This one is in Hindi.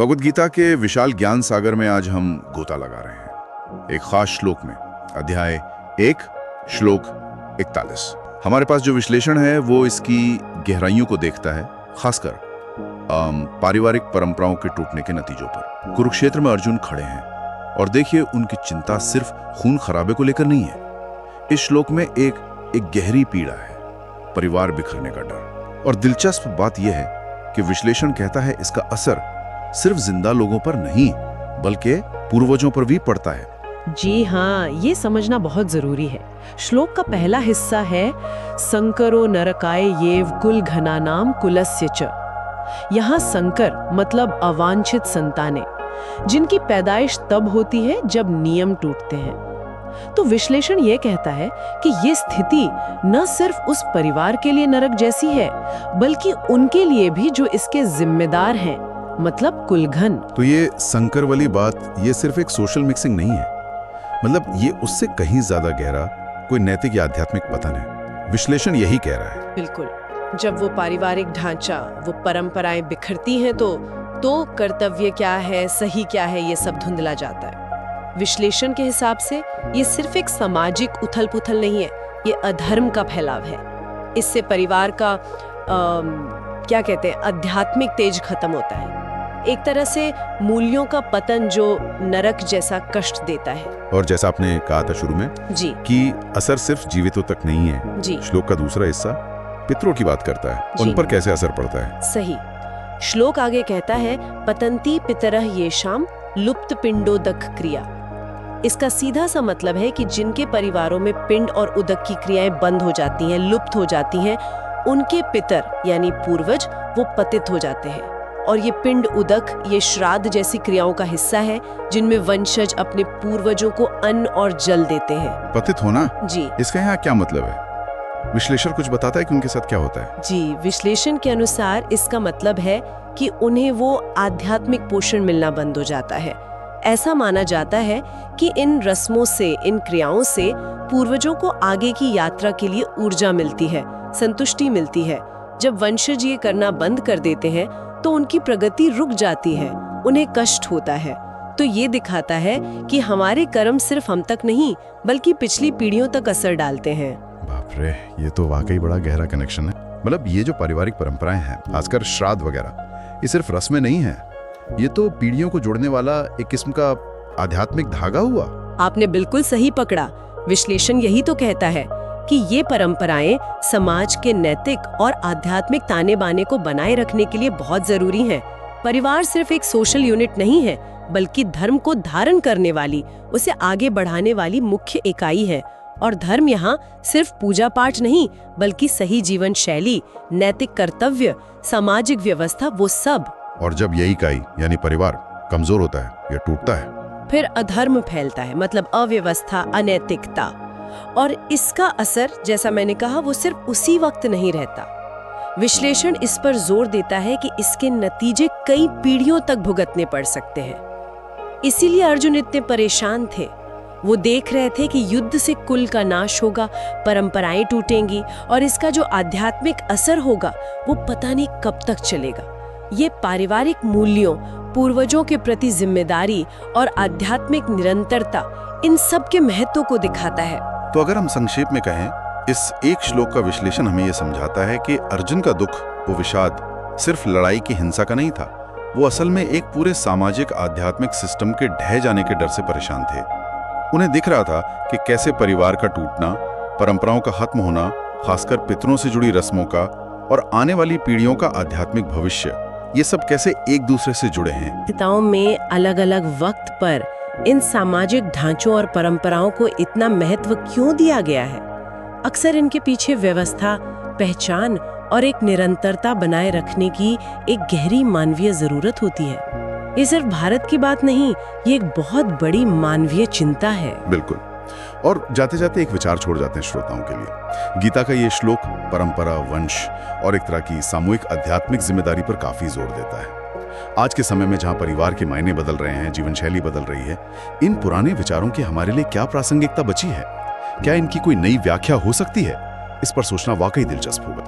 भगवद गीता के विशाल ज्ञान सागर में आज हम गोता लगा रहे हैं एक खास श्लोक में। अध्याय 1 श्लोक 41। हमारे पास जो विश्लेषण है वो इसकी गहराइयों को देखता है, खासकर पारिवारिक परंपराओं के टूटने के नतीजों पर। कुरुक्षेत्र में अर्जुन खड़े हैं और देखिए उनकी चिंता सिर्फ खून खराबे को लेकर नहीं है। इस श्लोक में एक गहरी पीड़ा है, परिवार बिखरने का डर। और दिलचस्प बात यह है कि विश्लेषण कहता है इसका असर सिर्फ जिंदा लोगों पर नहीं बल्कि पूर्वजों पर भी पड़ता है। जी हाँ, ये समझना बहुत जरूरी है। श्लोक का पहला हिस्सा है संकरो नरकाय येव कुल घनानाम कुलस्य च। यहाँ संकर मतलब अवांछित संतानें, जिनकी पैदाइश तब होती है जब नियम टूटते हैं। तो विश्लेषण ये कहता है कि ये स्थिति न सिर्फ उस परिवार के लिए नरक जैसी है बल्कि उनके लिए भी जो इसके जिम्मेदार हैं, मतलब कुलघन। तो ये संकर वाली बात ये सिर्फ एक सोशल मिक्सिंग नहीं है, मतलब ये उससे कहीं ज्यादा गहरा कोई नैतिक या आध्यात्मिक पतन है। विश्लेषण यही कह रहा है। बिल्कुल। जब वो पारिवारिक ढांचा, वो परंपराएं बिखरती हैं तो कर्तव्य क्या है, सही क्या है, ये सब धुंधला जाता है। विश्लेषण के हिसाब से ये सिर्फ एक सामाजिक उथल-पुथल नहीं है, ये अधर्म का फैलाव है। इससे परिवार का क्या कहते हैं, आध्यात्मिक तेज खत्म होता है। एक तरह से मूल्यों का पतन जो नरक जैसा कष्ट देता है। और जैसा आपने कहा था शुरू में जी कि असर सिर्फ जीवितों तक नहीं है। जी। श्लोक का दूसरा हिस्सा पितरों की बात करता है, उन पर कैसे असर पड़ता है। सही। श्लोक आगे कहता है पतंती पितरः येषाम लुप्त पिंडोदक क्रिया। इसका सीधा सा मतलब है कि जिनके परिवारों में पिंड और उदक की क्रियाएं बंद हो जाती हैं, लुप्त हो जाती हैं, उनके पितर यानी पूर्वज वो पतित हो जाते हैं। और ये पिंड उदक, ये श्राद्ध जैसी क्रियाओं का हिस्सा है जिनमें वंशज अपने पूर्वजों को अन्न और जल देते हैं। पतित होना जी, इसका यहाँ क्या मतलब है? विश्लेषण कुछ बताता है कि उनके साथ क्या होता है? जी, विश्लेषण के अनुसार इसका मतलब है कि उन्हें वो आध्यात्मिक पोषण मिलना बंद हो जाता है। ऐसा माना जाता है कि इन रस्मों से, इन क्रियाओं से पूर्वजों को आगे की यात्रा के लिए ऊर्जा मिलती है, संतुष्टि मिलती है। जब वंशज ये करना बंद कर देते हैं तो उनकी प्रगति रुक जाती है, उन्हें कष्ट होता है। तो ये दिखाता है कि हमारे कर्म सिर्फ हम तक नहीं बल्कि पिछली पीढ़ियों तक असर डालते हैं। बाप रे, ये तो वाकई बड़ा गहरा कनेक्शन है। मतलब ये जो पारिवारिक परंपराएं हैं, खासकर श्राद्ध वगैरह, ये सिर्फ रस्में नहीं है, ये तो पीढ़ियों को जोड़ने वाला एक किस्म का आध्यात्मिक धागा हुआ। आपने बिल्कुल सही पकड़ा। विश्लेषण यही तो कहता है कि ये परंपराएं समाज के नैतिक और आध्यात्मिक ताने बाने को बनाए रखने के लिए बहुत जरूरी हैं। परिवार सिर्फ एक सोशल यूनिट नहीं है बल्कि धर्म को धारण करने वाली, उसे आगे बढ़ाने वाली मुख्य इकाई है। और धर्म यहाँ सिर्फ पूजा पाठ नहीं बल्कि सही जीवन शैली, नैतिक कर्तव्य, सामाजिक व्यवस्था, वो सब। और जब यही इकाई यानी परिवार कमजोर होता है या टूटता है, फिर अधर्म फैलता है, मतलब अव्यवस्था, अनैतिकता। और इसका असर, जैसा मैंने कहा, वो सिर्फ उसी वक्त नहीं रहता। विश्लेषण इस पर जोर देता है कि इसके नतीजे कई पीढ़ियों तक भुगतने पड़ सकते हैं। इसीलिए अर्जुन इतने परेशान थे। वो देख रहे थे कि युद्ध से कुल का नाश होगा, परंपराएं टूटेंगी और इसका जो आध्यात्मिक असर होगा वो पता नहीं कब तक चलेगा। ये पारिवारिक मूल्यों, पूर्वजों के प्रति जिम्मेदारी और आध्यात्मिक निरंतरता, इन सब के महत्व को दिखाता है। तो अगर हम संक्षेप में कहें, इस एक श्लोक का विश्लेषण हमें यह समझाता है कि अर्जुन का दुख, वो विषाद सिर्फ लड़ाई की हिंसा का नहीं था, वो असल में एक पूरे सामाजिक आध्यात्मिक सिस्टम के ढह जाने के डर से परेशान थे। उन्हें दिख रहा था कि कैसे परिवार का टूटना, परंपराओं का खत्म होना, खासकर पितरों से जुड़ी रस्मों का, और आने वाली पीढ़ियों का आध्यात्मिक भविष्य, ये सब कैसे एक दूसरे से जुड़े हैं। पिताओं में अलग अलग वक्त पर इन सामाजिक ढांचों और परंपराओं को इतना महत्व क्यों दिया गया है? अक्सर इनके पीछे व्यवस्था, पहचान और एक निरंतरता बनाए रखने की एक गहरी मानवीय जरूरत होती है। ये सिर्फ भारत की बात नहीं, ये एक बहुत बड़ी मानवीय चिंता है। बिल्कुल। और जाते जाते एक विचार छोड़ जाते हैं श्रोताओं के लिए। गीता का ये श्लोक परंपरा, वंश और एक तरह की सामूहिक आध्यात्मिक जिम्मेदारी पर काफी जोर देता है। आज के समय में जहां परिवार के मायने बदल रहे हैं, जीवन शैली बदल रही है, इन पुराने विचारों की हमारे लिए क्या प्रासंगिकता बची है? क्या इनकी कोई नई व्याख्या हो सकती है? इस पर सोचना वाकई दिलचस्प होगा।